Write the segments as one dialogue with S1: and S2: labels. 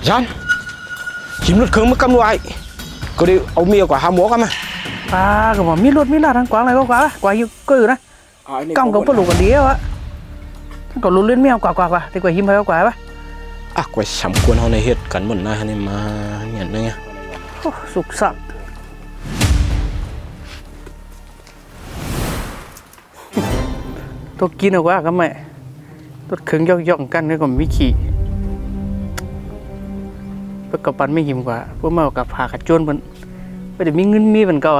S1: ยันหิมรถเครื่องมากำลังก็ได้เอาเมียกว่าหาหมอกันมา
S2: ก็บอกมีรถมีลาทางกวางอะไรก็กว่าอยู่ก็อยู่นะกำกับปลุกกันดีวะทั้งก็ลุ้นเล่นเมียกว่าแต่กว่าหิมไปกว่าปะ
S1: กว่าสำควรเอาในเหตุกันหมดนะนี่มาเงี้ยนึงไง
S2: สุกสับตัวกินเอาว่าก็ไม่ตัวเครื่องย่องกันนี่ก็มีขี่เพื่อกับปันไม่หิมกว่าพวกมากับผาขัดโจนมันไม่ได้มีเงินมีเหมือนเก่า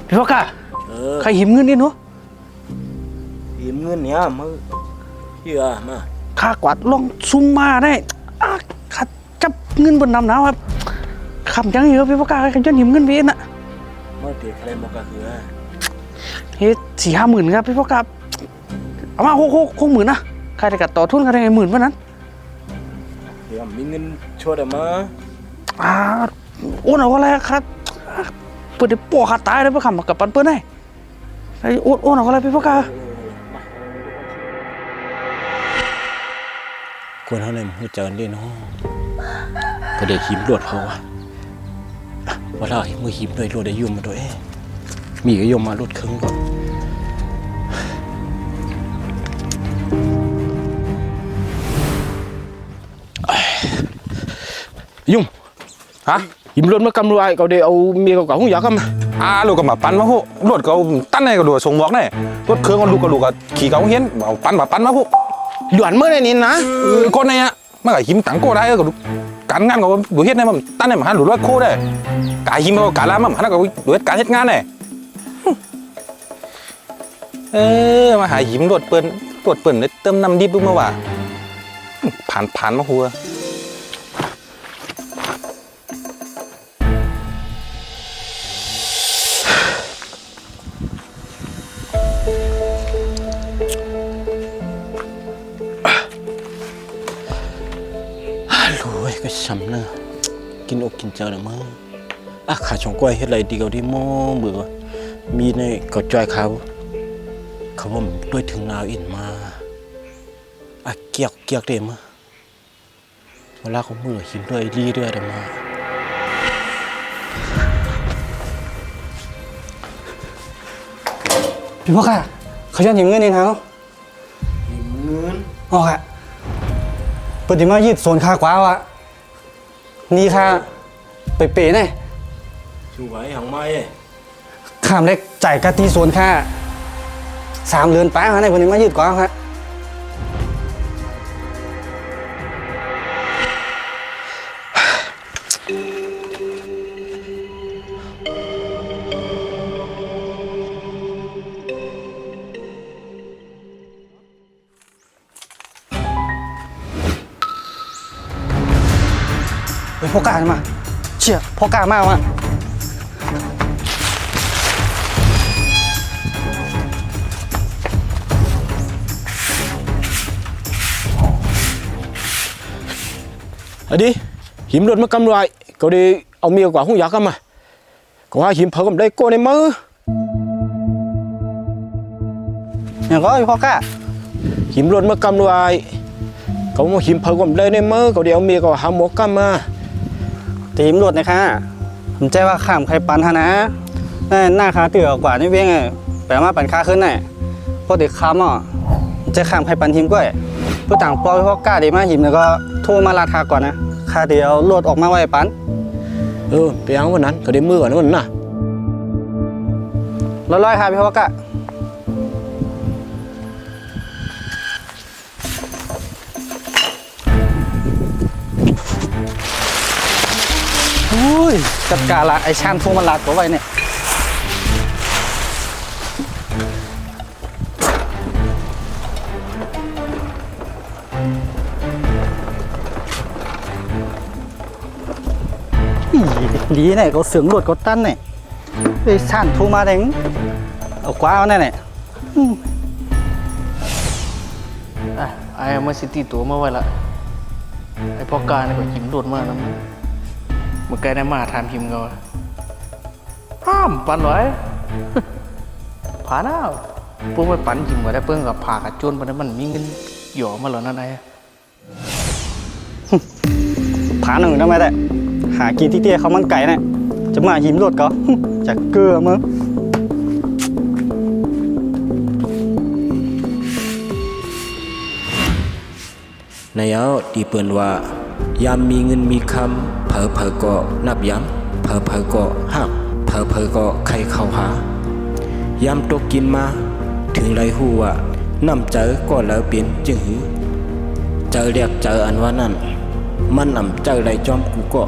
S2: พี่พ่อกะใครหิมเงินนี่เนาะ
S1: หิมเงินเนี่ยมือเยอะมา
S2: ข้ากวาดลองซุ่มมาได้ข้าจับเงินบนน้ำหนาวครับคำจังเยอะพี่พ่อกะใครจนหิมเงินพี่น่ะ
S1: เมื่อเด็กใครบอกก็คือ
S2: เฮ้4-5 หมื่นครับพี่พ่อกะเอามา60,000นะใครจะกัดต่อทุนกันได้ไง10,000วันนั้น
S1: เดี๋ยวมีเงินช่วยได้มา
S2: โอนเอาอะไรครับเปิดได้ปวดขาตายเลยเพื่อขำกับปันเปิ้ลได้ไอ้โอนเอาอะไรพี่พ่อกะ
S1: ควรเท่าไหร่หัวใจเด่นห้องก็เด็กหิมรวดเขาว่าเราเมื่อหิมด้วยรวดได้ยุ่มมาด้วยมีก็ยมมารวดครึ่งก่อนยุ่ง
S3: ฮะ
S1: หิมรวดมากำลังก็เดี๋ยวเอาเมียกับหุ่นยักษ์กันมา
S3: ลูกกับมาปั้นมาพวกรถก็ตั้นในก็ดูส่งบอกเนี่ยรถเครื่องก็ลูกก็ขี่เขาเฮี้ยนเอาปั้นมาพวก
S1: หยวนเมื่อไหร่นี่นะ
S3: คนในมันก็หิมตังโก้ได้ก็การงานก็ดูเฮ็ดในมันตั้นในมันหันดูรถโค้ได้การหิมก็การละมันหันก็ดูเฮ็ดการเฮ็ดงานเนี่ยมาหาหิมรถเปิ้นได้เติมน้ำดิบดูมาว่าผ่านมาหัว
S1: ก็ช้ำเนอะกินอกกินเจ้าเนอะมั้งขาชงกล้วยเฮ็ดอะไรดีเขาที่มองเบื่อมีในกอดจอยเขาว่าด้วยถึงนาวอินมาเกียกเดมเวลาเขามือหินด้วยรีด้วยเดมา
S2: พี่พ่อค่ะเขาจะหิมเงินนี่นะ
S1: หิมเงิน
S2: อ๋อค่ะปฏิมายืดโซนค่ากว่าวะนี่ค่ะเป๋ๆเนี่ย
S1: ช่วยหางไม้
S2: ข้ามเล็กจ่ายกะตีโซนค่า3 เดือนป้าฮะในปฏิมายืดกว่าครับพ่อกล้ามาเชี่ยพ่อกล้ามากว่ะ
S1: ดิหิมรถมากำไรก็ได้เอาเมียกว่าหุ่นยักษ์กันมาก็ว่าหิมเพิ่มได้โก้ในมือ
S2: อย่างก็พ่อกล้า
S1: หิมรถมากำไรก็ว่าหิมเพิ่มได้ในมือก็ได้เอาเมียกว่าหาหมอกันมา
S2: ตีมรถนะคะผมใจว่าข้ามใครปันฮะนะหน้าขาเตื่อกว่านี่เว้งไงแปลว่าปันขาขึ้นไงพอเด็กข้ามจะข้ามใครปันหิมก้อยเพื่อต่างปล่อยพ่อกล้าดีมาหิมแล้วก็โทรมาลาทาก่อนนะค่าเดียวรถออกมาไว้ปัน
S1: ไปเอาวันนั้นก็ได้มือก่อนนั่นน่ะ
S2: ร้อยค่ะพี่พ่อกล้าจัดการละไอชานพวงมาลัดตัวไว้เนี่ยดีเนี่ยเขาเสืองหลดเขาตั้นเนี่ยไอชานทูมาแดงเอากว้าวแน่เนี่ย
S4: อ้เอามาสิติตัวมาไว้ละไอ้พ่อการนี่ก็หิมโดดมาแล้วเมื่อไกลได้มาถามหิมก็ว่าห้ามปันไว้ ผาหน้าพวกไปปั่นหิมก็ได้เพิ่งกับผ่ากับจนปันนั้นมันมีเงินหย่อมาแล้วนั่นไอ้
S2: ผาหนึ่งทำไมแต่หากินที่เตี้ยเขามันไก่น่ะจะมาหิมรถก็ จะเกลือมึง
S1: ในเอาตีเปิ้นว่ายามมีเงินมีคำเผอก็นับย้ำเผอก็หักเผอก็ใครเข้าหายามตกกินมาถึงไรหูว่าน้ำเจอก็แล้วเปลี่ยนจึงหือเจอเรียกเจออันว่านั่นมันนำเจอไรจอมกูก็